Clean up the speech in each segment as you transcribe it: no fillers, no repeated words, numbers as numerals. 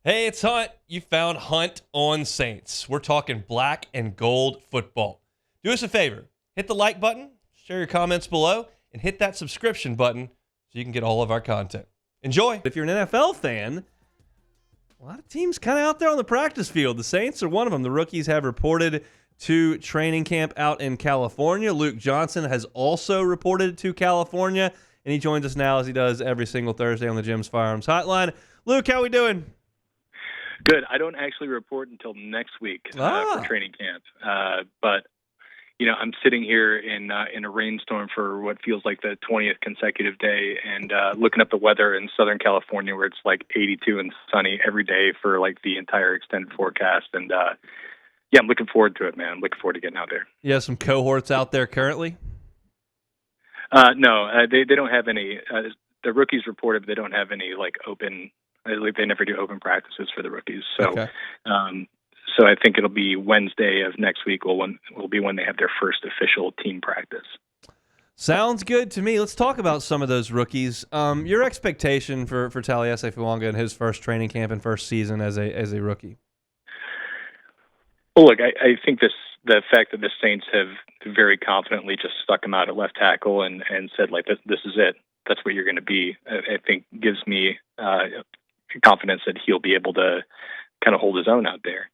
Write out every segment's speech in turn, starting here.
Hey, it's Hunt. You found Hunt on Saints. We're talking black and gold football. Do us a favor. Hit the like button, share your comments below, and hit that subscription button so you can get all of our content. Enjoy. If you're an NFL fan, a lot of teams kind of out there on the practice field. The Saints are one of them. The rookies have reported to training camp out in California. Luke Johnson has also reported to California, and he joins us now as he does every single Thursday on the Jim's Firearms Hotline. Luke, how we doing? Good. I don't actually report until next week for training camp. But, I'm sitting here in a rainstorm for what feels like the 20th consecutive day and looking up the weather in Southern California where it's like 82 and sunny every day for like the entire extended forecast. And, I'm looking forward to it, man. I'm looking forward to getting out there. You have some cohorts out there currently? No, they don't have any. The rookies reported they don't have any like open. They never do open practices for the rookies. So, Okay. So I think it'll be Wednesday of next week will be when they have their first official team practice. Sounds good to me. Let's talk about some of those rookies. Your expectation for Taliese Fuaga in his first training camp and first season as a rookie. Well, look, I think the fact that the Saints have very confidently just stuck him out at left tackle and said like this is it. That's what you're going to be. I think gives me confidence that he'll be able to kind of hold his own out there.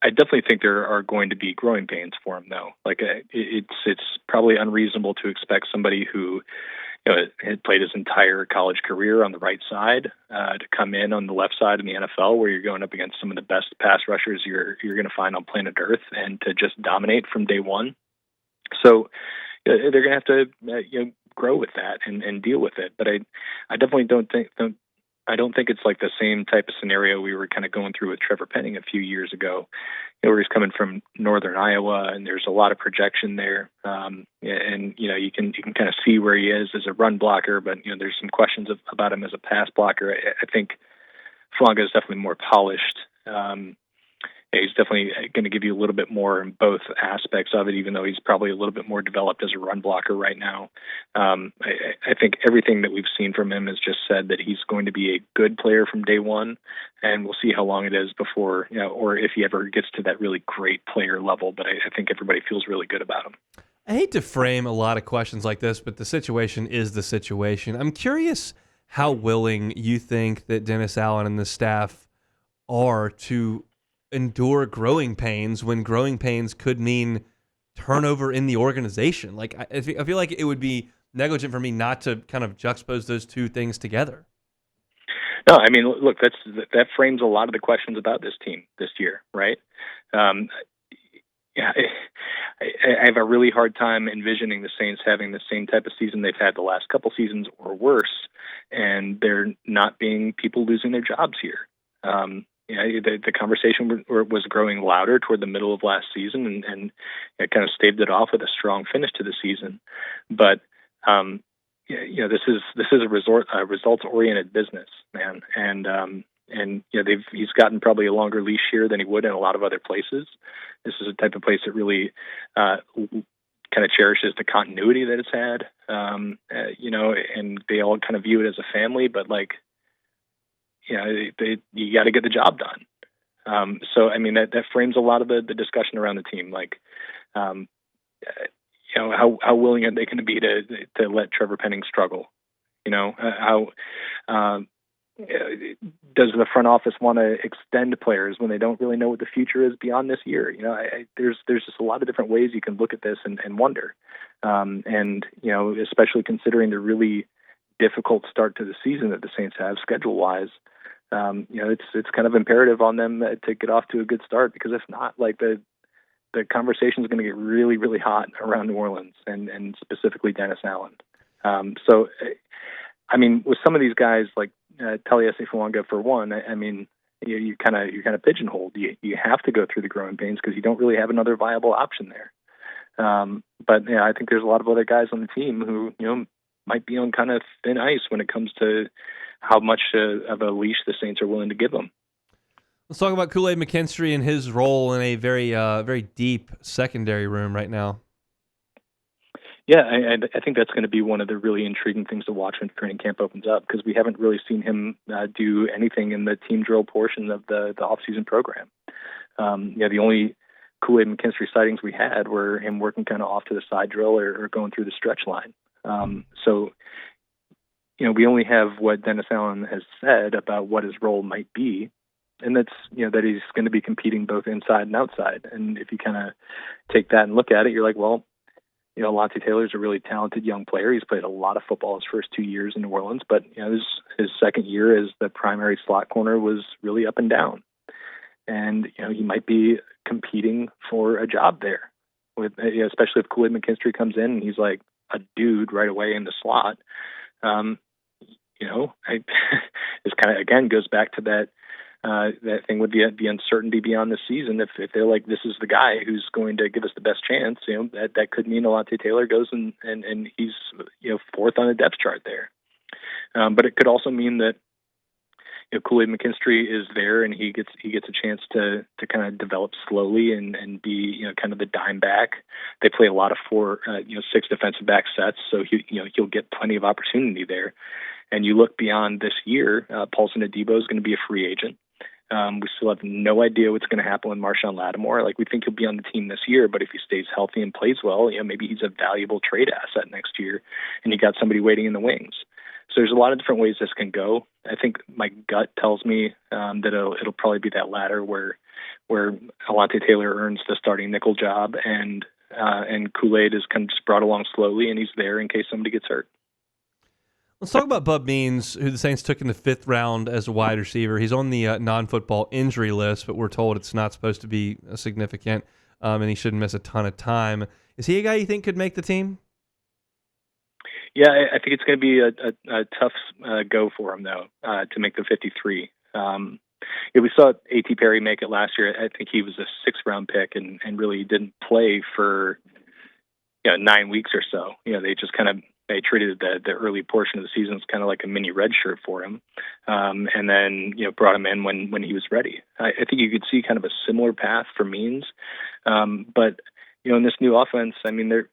I definitely think there are going to be growing pains for him, though. Like it's probably unreasonable to expect somebody who had played his entire college career on the right side to come in on the left side in the NFL, where you're going up against some of the best pass rushers you're going to find on planet Earth, and to just dominate from day one. So they're going to have to grow with that and deal with it. But I definitely don't think it's like the same type of scenario we were kind of going through with Trevor Penning a few years ago, where he's coming from northern Iowa and there's a lot of projection there. And you can kind of see where he is as a run blocker, but there's some questions about him as a pass blocker. I think Fuaga is definitely more polished. He's definitely going to give you a little bit more in both aspects of it, even though he's probably a little bit more developed as a run blocker right now. I think everything that we've seen from him has just said that he's going to be a good player from day one, and we'll see how long it is before, or if he ever gets to that really great player level. But I think everybody feels really good about him. I hate to frame a lot of questions like this, but the situation is the situation. I'm curious how willing you think that Dennis Allen and the staff are to endure growing pains when growing pains could mean turnover in the organization. Like I feel like it would be negligent for me not to kind of juxtapose those two things together. No, I mean, look, that frames a lot of the questions about this team this year, right? I have a really hard time envisioning the Saints having the same type of season they've had the last couple seasons or worse, and there not being people losing their jobs here. The conversation was growing louder toward the middle of last season, and it kind of staved it off with a strong finish to the season. But this is a results-oriented business, man, and he's gotten probably a longer leash here than he would in a lot of other places. This is a type of place that really kind of cherishes the continuity that it's had, and they all kind of view it as a family, but like. You got to get the job done. So, I mean, that frames a lot of the discussion around the team. Like, how willing are they going to be to let Trevor Penning struggle? How does the front office want to extend players when they don't really know what the future is beyond this year? There's just a lot of different ways you can look at this and wonder. Especially considering the really difficult start to the season that the Saints have schedule-wise. It's kind of imperative on them to get off to a good start, because if not, like the conversation is going to get really, really hot around New Orleans and specifically Dennis Allen. So, I mean, with some of these guys like Taliese Fuaga, for one, I mean, you're kind of pigeonholed. You have to go through the growing pains because you don't really have another viable option there. But I think there's a lot of other guys on the team who might be on kind of thin ice when it comes to how much of a leash the Saints are willing to give them. Let's talk about Kool-Aid McKinstry and his role in a very deep secondary room right now. Yeah, I think that's going to be one of the really intriguing things to watch when training camp opens up, because we haven't really seen him do anything in the team drill portion of the off-season program. The only Kool-Aid McKinstry sightings we had were him working kind of off to the side drill or going through the stretch line. So, we only have what Dennis Allen has said about what his role might be, and that's, that he's going to be competing both inside and outside. And if you kind of take that and look at it, you're like, well, Alontae Taylor's a really talented young player. He's played a lot of football his first 2 years in New Orleans, but his second year as the primary slot corner was really up and down. And he might be competing for a job there, with especially if Kool-Aid McKinstry comes in and he's like a dude right away in the slot. This kind of again goes back to that thing with the uncertainty beyond the season. If they're like, this is the guy who's going to give us the best chance, that could mean Alontae Taylor goes and he's fourth on the depth chart there. But it could also mean that Kool-Aid McKinstry is there and he gets a chance to kind of develop slowly and be kind of the dime back. They play a lot of 6 defensive back sets, so he'll get plenty of opportunity there. And you look beyond this year, Paulson Adebo is going to be a free agent. We still have no idea what's going to happen with Marshawn Lattimore. Like, we think he'll be on the team this year, but if he stays healthy and plays well, maybe he's a valuable trade asset next year, and you got somebody waiting in the wings. So there's a lot of different ways this can go. I think my gut tells me that it'll probably be that latter where Alontae Taylor earns the starting nickel job, and Kool-Aid is kind of just brought along slowly, and he's there in case somebody gets hurt. Let's talk about Bub Means, who the Saints took in the 5th round as a wide receiver. He's on the non-football injury list, but we're told it's not supposed to be significant, and he shouldn't miss a ton of time. Is he a guy you think could make the team? Yeah, I think it's going to be a tough go for him, though, to make the 53. We saw A.T. Perry make it last year. I think he was a 6th-round pick and really didn't play for 9 weeks or so. They just kind of treated the early portion of the season as kind of like a mini red shirt for him, and then brought him in when he was ready. I think you could see kind of a similar path for Means, but in this new offense, I mean they're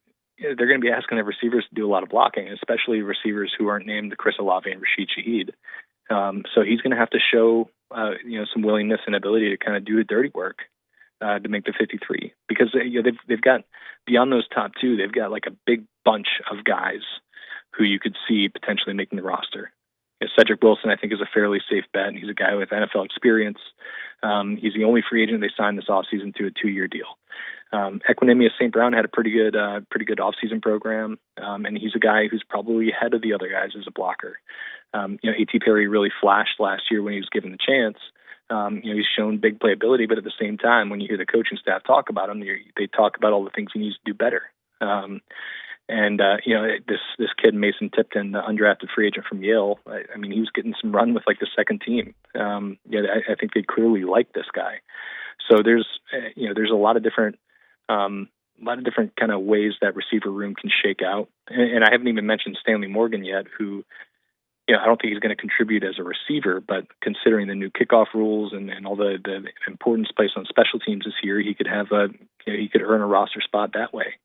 going to be asking their receivers to do a lot of blocking, especially receivers who aren't named Chris Olave and Rashid Shaheed. So he's going to have to show some willingness and ability to kind of do the dirty work to make the 53, because they've got, beyond those top 2, they've got like a big bunch of guys who you could see potentially making the roster. Cedric Wilson, I think, is a fairly safe bet, and he's a guy with NFL experience. He's the only free agent they signed this offseason to a 2-year deal. Equinemius St. Brown had a pretty good offseason program, and he's a guy who's probably ahead of the other guys as a blocker. A.T. Perry really flashed last year when he was given the chance. He's shown big playability, but at the same time, when you hear the coaching staff talk about him, they talk about all the things he needs to do better. This kid, Mason Tipton, the undrafted free agent from Yale, I mean, he was getting some run with like the second team. I think they clearly like this guy. So there's a lot of different kind of ways that receiver room can shake out. And I haven't even mentioned Stanley Morgan yet, who, I don't think he's going to contribute as a receiver, but considering the new kickoff rules and all the importance placed on special teams this year, he could have he could earn a roster spot that way.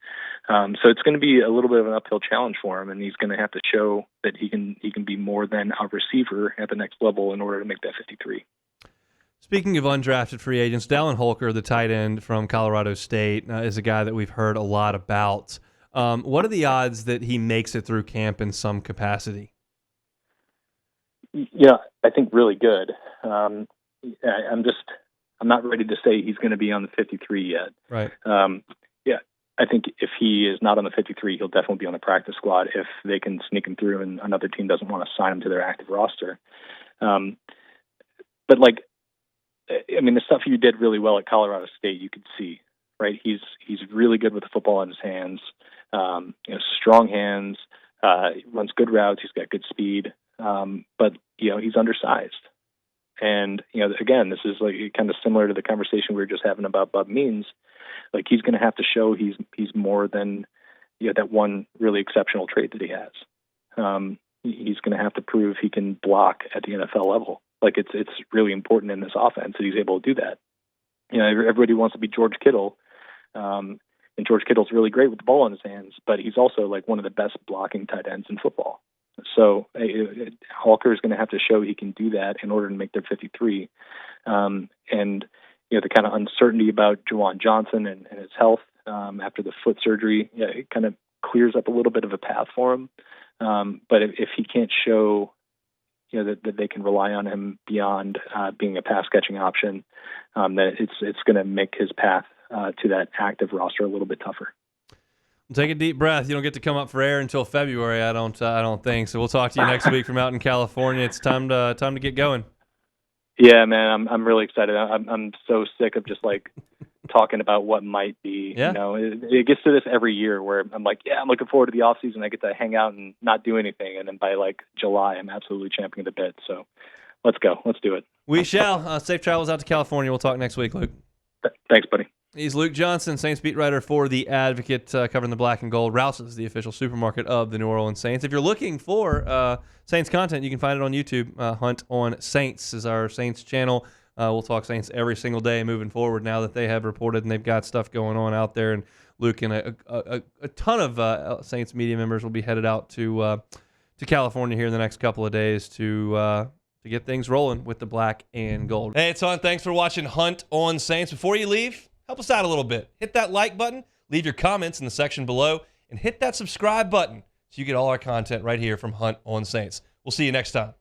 So it's going to be a little bit of an uphill challenge for him, and he's going to have to show that he can be more than a receiver at the next level in order to make that 53. Speaking of undrafted free agents, Darian Hulker, the tight end from Colorado State, is a guy that we've heard a lot about. What are the odds that he makes it through camp in some capacity? I think really good. I'm not ready to say he's going to be on the 53 yet. Right. I think if he is not on the 53, he'll definitely be on the practice squad if they can sneak him through and another team doesn't want to sign him to their active roster. But the stuff you did really well at Colorado State, you could see, right? He's really good with the football in his hands. Strong hands, runs good routes. He's got good speed. But he's undersized. And, again, this is like kind of similar to the conversation we were just having about Bub Means. Like, he's going to have to show he's more than, that one really exceptional trait that he has. He's going to have to prove he can block at the NFL level. Like, it's really important in this offense that he's able to do that. Everybody wants to be George Kittle. And George Kittle's really great with the ball in his hands, but he's also like one of the best blocking tight ends in football. So Hulker is going to have to show he can do that in order to make their 53. And the kind of uncertainty about Juwan Johnson and his health after the foot surgery, it kind of clears up a little bit of a path for him. But if he can't show, that they can rely on him beyond being a pass catching option, then it's going to make his path to that active roster a little bit tougher. Take a deep breath. You don't get to come up for air until February. I don't think so. We'll talk to you next week from out in California. It's time to get going. Yeah, man, I'm really excited. I'm so sick of just like talking about what might be. Yeah. It gets to this every year where I'm like, yeah, I'm looking forward to the off season. I get to hang out and not do anything, and then by like July, I'm absolutely champing at the bit. So let's go. Let's do it. We shall. Safe travels out to California. We'll talk next week, Luke. Thanks, buddy. He's Luke Johnson, Saints beat writer for The Advocate, covering the black and gold. Rouse's the official supermarket of the New Orleans Saints. If you're looking for Saints content, you can find it on YouTube. Hunt on Saints is our Saints channel. We'll talk Saints every single day moving forward now that they have reported and they've got stuff going on out there. And Luke and a ton of Saints media members will be headed out to California here in the next couple of days to get things rolling with the black and gold. Hey, it's Hunt. Thanks for watching Hunt on Saints. Before you leave, help us out a little bit. Hit that like button, leave your comments in the section below, and hit that subscribe button so you get all our content right here from Hunt on Saints. We'll see you next time.